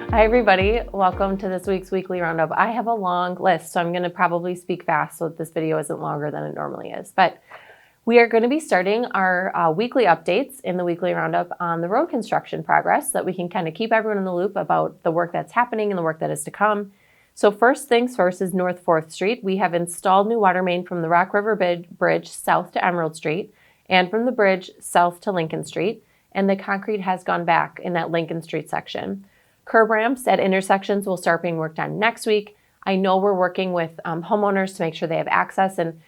Hi everybody, welcome to this week's weekly roundup. I have a long list, so I'm going to probably speak fast so that this video isn't longer than it normally is. But we are going to be starting our weekly updates in the weekly roundup on the road construction progress so that we can kind of keep everyone in the loop about the work that's happening and the work that is to come. So first things first is North 4th Street. We have installed new water main from the Rock River Bridge south to Emerald Street and from the bridge south to Lincoln Street, and the concrete has gone back in that Lincoln Street section. Curb ramps at intersections will start being worked on next week. I know we're working with homeowners to make sure they have access, and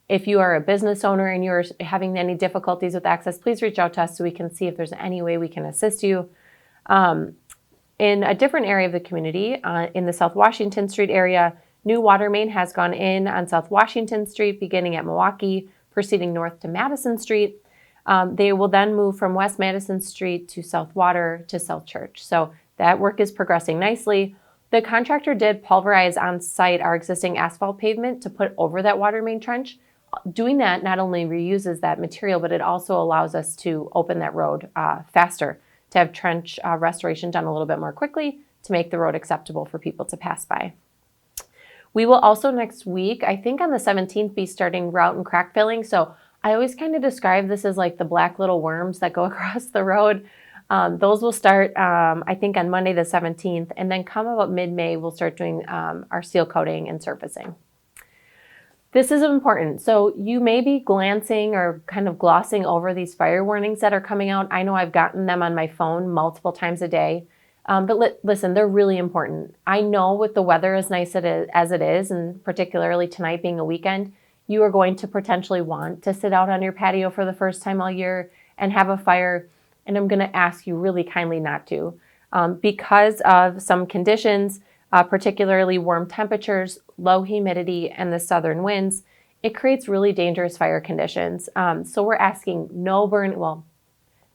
if you are a business owner and you're having any difficulties with access, please reach out to us so we can see if there's any way we can assist you. In a different area of the community, in the South Washington Street area, new water main has gone in on South Washington Street, beginning at Milwaukee, proceeding north to Madison Street. They will then move from West Madison Street to South Water to South Church. So that work is progressing nicely. The contractor did pulverize on site our existing asphalt pavement to put over that water main trench. Doing that not only reuses that material, but it also allows us to open that road faster, to have trench restoration done a little bit more quickly to make the road acceptable for people to pass by. We will also next week, I think on the 17th, be starting route and crack filling. So I always kind of describe this as like the black little worms that go across the road. Those will start, I think, on Monday the 17th, and then come about mid-May, we'll start doing our seal coating and surfacing. This is important. So you may be glancing or kind of glossing over these fire warnings that are coming out. I know I've gotten them on my phone multiple times a day, but listen, they're really important. I know with the weather as nice as it is, and particularly tonight being a weekend, you are going to potentially want to sit out on your patio for the first time all year and have a fire. And I'm going to ask you really kindly not to. Because of some conditions, particularly warm temperatures, low humidity, and the southern winds, it creates really dangerous fire conditions. So we're asking no burn, well,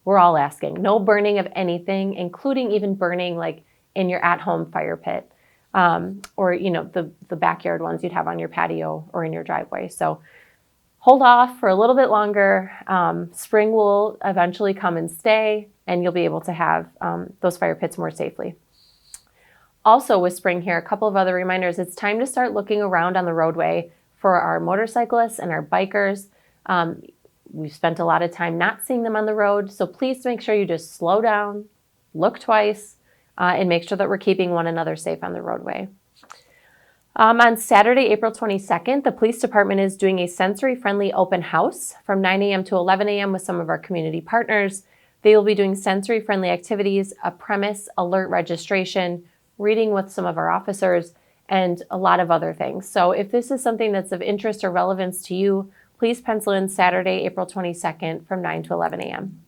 we're all asking no burning of anything, including even burning like in your at-home fire pit, or the backyard ones you'd have on your patio or in your driveway. So hold off for a little bit longer. Spring will eventually come and stay, and you'll be able to have those fire pits more safely. Also with spring here, a couple of other reminders. It's time to start looking around on the roadway for our motorcyclists and our bikers. We've spent a lot of time not seeing them on the road, so please make sure you just slow down, look twice, and make sure that we're keeping one another safe on the roadway. On Saturday, April 22nd, the police department is doing a sensory-friendly open house from 9 a.m. to 11 a.m. with some of our community partners. They will be doing sensory-friendly activities, a premise alert registration, reading with some of our officers, and a lot of other things. So if this is something that's of interest or relevance to you, please pencil in Saturday, April 22nd from 9 to 11 a.m.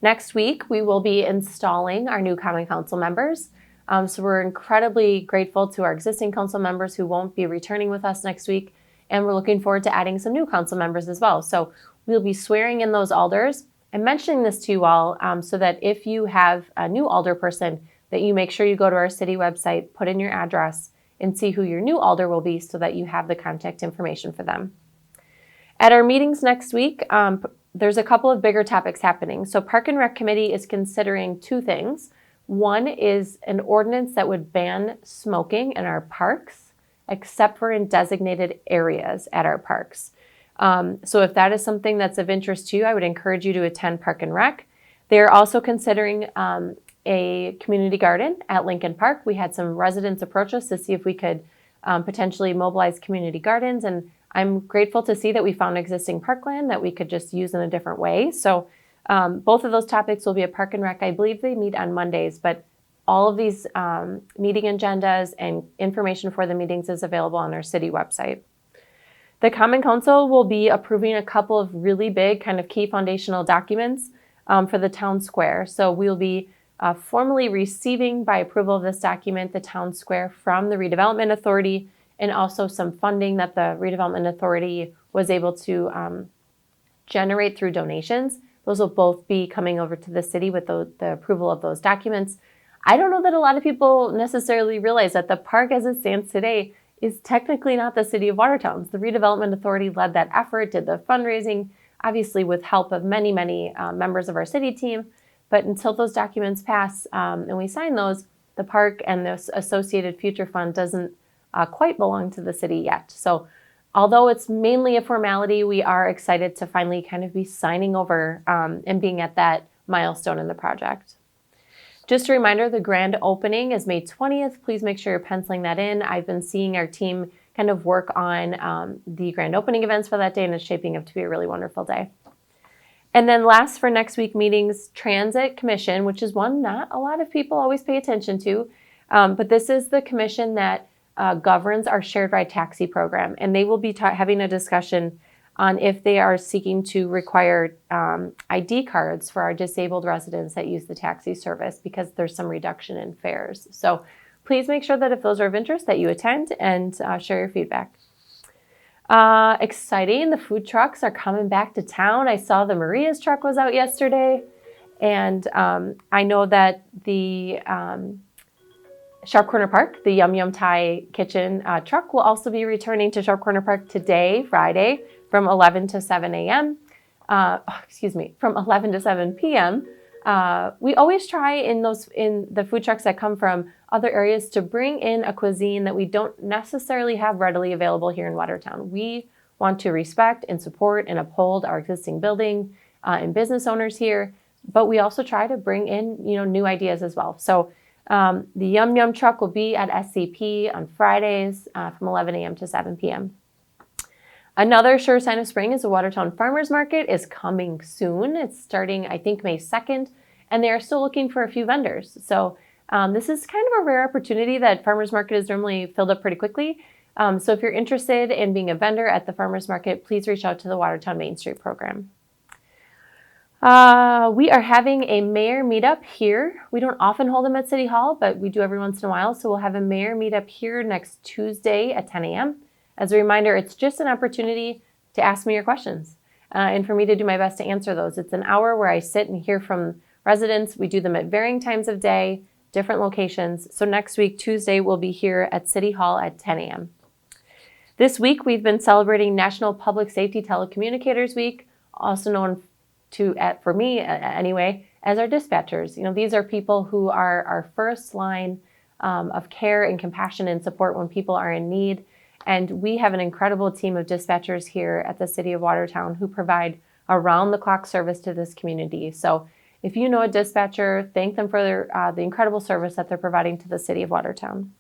Next week, we will be installing our new Common Council members. So we're incredibly grateful to our existing council members who won't be returning with us next week, and we're looking forward to adding some new council members as well. So we'll be swearing in those alders. I'm mentioning this to you all so that if you have a new alder person, that you make sure you go to our city website, put in your address, and see who your new alder will be so that you have the contact information for them. At our meetings next week, there's a couple of bigger topics happening. So Park and Rec Committee is considering two things. One is an ordinance that would ban smoking in our parks, except for in designated areas at our parks. So if that is something that's of interest to you, I would encourage you to attend Park and Rec. They're also considering a community garden at Lincoln Park. We had some residents approach us to see if we could potentially mobilize community gardens, and I'm grateful to see that we found existing parkland that we could just use in a different way. So both of those topics will be at Park and Rec. I believe they meet on Mondays, but all of these meeting agendas and information for the meetings is available on our city website. The Common Council will be approving a couple of really big kind of key foundational documents for the town square. So we'll be formally receiving by approval of this document the town square from the Redevelopment Authority, and also some funding that the Redevelopment Authority was able to generate through donations. Those will both be coming over to the city with the approval of those documents. I don't know that a lot of people necessarily realize that the park as it stands today is technically not the city of Watertown's. The Redevelopment Authority led that effort, did the fundraising, obviously with help of many members of our city team. But until those documents pass and we sign those, the park and the associated future fund doesn't quite belong to the city yet. So although it's mainly a formality, we are excited to finally kind of be signing over and being at that milestone in the project. Just a reminder, the grand opening is May 20th. Please make sure you're penciling that in. I've been seeing our team kind of work on the grand opening events for that day, and it's shaping up to be a really wonderful day. And then last for next week meetings, Transit Commission, which is one not a lot of people always pay attention to, but this is the commission that governs our shared ride taxi program, and they will be having a discussion on if they are seeking to require ID cards for our disabled residents that use the taxi service because there's some reduction in fares. So please make sure that if those are of interest that you attend and share your feedback. Exciting, the food trucks are coming back to town. I saw the Maria's truck was out yesterday, and I know that the Sharp Corner Park, the Yum Yum Thai kitchen truck will also be returning to Sharp Corner Park today, Friday, from 11 to 7 a.m. From 11 to 7 p.m. We always try in the food trucks that come from other areas to bring in a cuisine that we don't necessarily have readily available here in Watertown. We want to respect and support and uphold our existing building and business owners here, but we also try to bring in new ideas as well. So the Yum Yum truck will be at SCP on Fridays from 11 a.m. to 7 p.m. Another sure sign of spring is the Watertown Farmers Market is coming soon. It's starting, I think, May 2nd, and they are still looking for a few vendors. So this is kind of a rare opportunity that Farmers Market is normally filled up pretty quickly. So if you're interested in being a vendor at the Farmers Market, please reach out to the Watertown Main Street program. We are having a mayor meetup here. We don't often hold them at City Hall, but we do every once in a while. So we'll have a mayor meetup here next Tuesday at 10 a.m. As a reminder, it's just an opportunity to ask me your questions and for me to do my best to answer those. It's an hour where I sit and hear from residents. We do them at varying times of day, different locations. So next week, Tuesday, we'll be here at City Hall at 10 a.m. This week, we've been celebrating National Public Safety Telecommunicators Week, also known for me anyway, as our dispatchers. These are people who are our first line of care and compassion and support when people are in need. And we have an incredible team of dispatchers here at the City of Watertown who provide around-the-clock service to this community. So if you know a dispatcher, thank them for the incredible service that they're providing to the City of Watertown.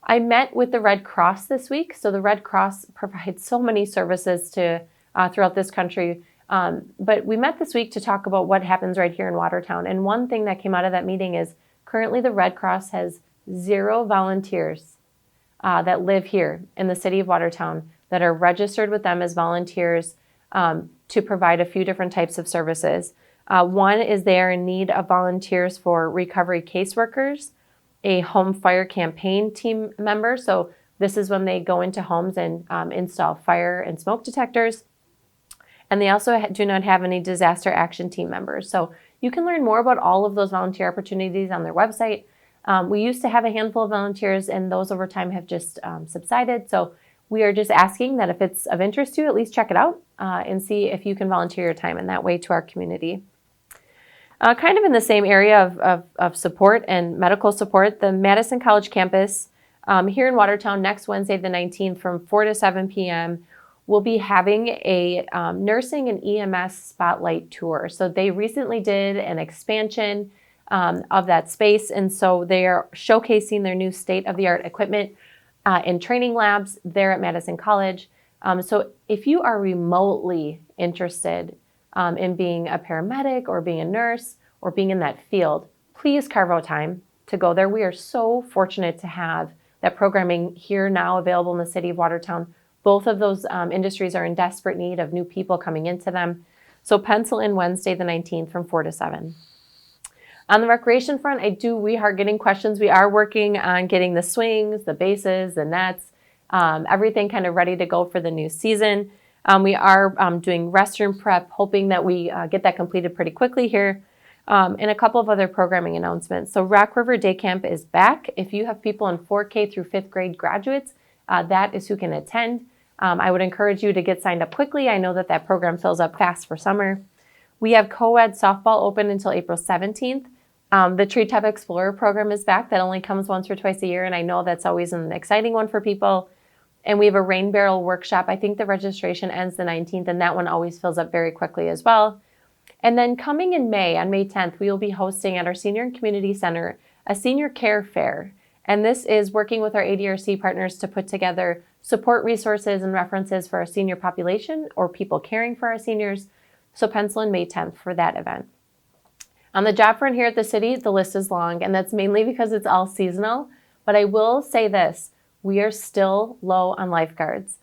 I met with the Red Cross this week. So the Red Cross provides so many services throughout this country. But we met this week to talk about what happens right here in Watertown. And one thing that came out of that meeting is currently the Red Cross has 0 volunteers that live here in the City of Watertown that are registered with them as volunteers to provide a few different types of services. One is they are in need of volunteers for recovery caseworkers, a home fire campaign team member. So this is when they go into homes and install fire and smoke detectors. And they also do not have any disaster action team members. So you can learn more about all of those volunteer opportunities on their website. We used to have a handful of volunteers, and those over time have just subsided. So we are just asking that if it's of interest to you, at least check it out and see if you can volunteer your time in that way to our community. Kind of in the same area of support and medical support, the Madison College campus here in Watertown next Wednesday the 19th from 4 to 7 p.m. we'll be having a nursing and EMS spotlight tour. So they recently did an expansion of that space, and so they are showcasing their new state-of-the-art equipment and training labs there at Madison College. So if you are remotely interested in being a paramedic or being a nurse or being in that field, please carve out time to go there. We are so fortunate to have that programming here now available in the City of Watertown. Both of those industries are in desperate need of new people coming into them. So pencil in Wednesday the 19th from 4 to 7. On the recreation front, we are getting questions. We are working on getting the swings, the bases, the nets, everything kind of ready to go for the new season. We are doing restroom prep, hoping that we get that completed pretty quickly here. And a couple of other programming announcements. So Rock River Day Camp is back. If you have people in 4K through 5th grade graduates, that is who can attend. I would encourage you to get signed up quickly. I know that program fills up fast for summer. We have co-ed softball open until April 17th. The Treetop Explorer program is back. That only comes once or twice a year, and I know that's always an exciting one for people. And we have a rain barrel workshop. I think the registration ends the 19th, and that one always fills up very quickly as well. And then coming in May, on May 10th, we will be hosting at our Senior and Community Center a senior care fair. And this is working with our ADRC partners to put together support resources and references for our senior population or people caring for our seniors. So pencil in May 10th for that event. On the job front here at the city, the list is long, and that's mainly because it's all seasonal. But I will say this, we are still low on lifeguards.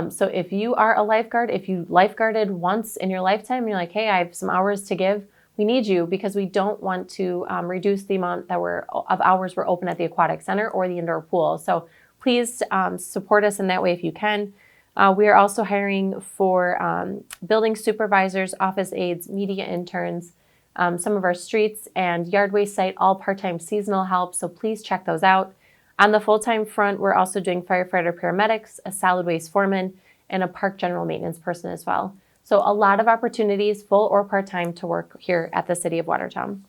So if you are a lifeguard, if you lifeguarded once in your lifetime, and you're like, hey, I have some hours to give, we need you because we don't want to reduce the amount of hours we're open at the aquatic center or the indoor pool. So please support us in that way if you can. We are also hiring for building supervisors, office aides, media interns, some of our streets and yard waste site, all part-time seasonal help. So please check those out. On the full-time front, we're also doing firefighter paramedics, a solid waste foreman, and a park general maintenance person as well. So a lot of opportunities, full or part-time, to work here at the City of Watertown.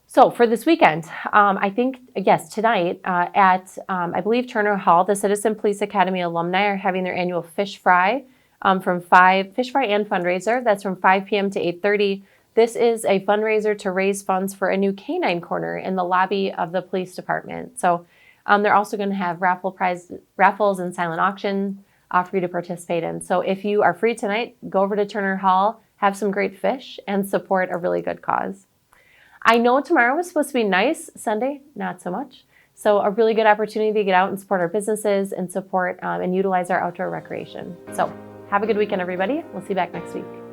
So for this weekend, I think, yes, tonight at, I believe, Turner Hall, the Citizen Police Academy alumni are having their annual fish fry from 5, fish fry and fundraiser. That's from 5 p.m. to 8:30. This is a fundraiser to raise funds for a new canine corner in the lobby of the police department. So they're also going to have raffles and silent auction for you to participate in. So if you are free tonight, go over to Turner Hall, have some great fish, and support a really good cause. I know tomorrow was supposed to be nice, Sunday, not so much. So a really good opportunity to get out and support our businesses and support and utilize our outdoor recreation. So have a good weekend, everybody. We'll see you back next week.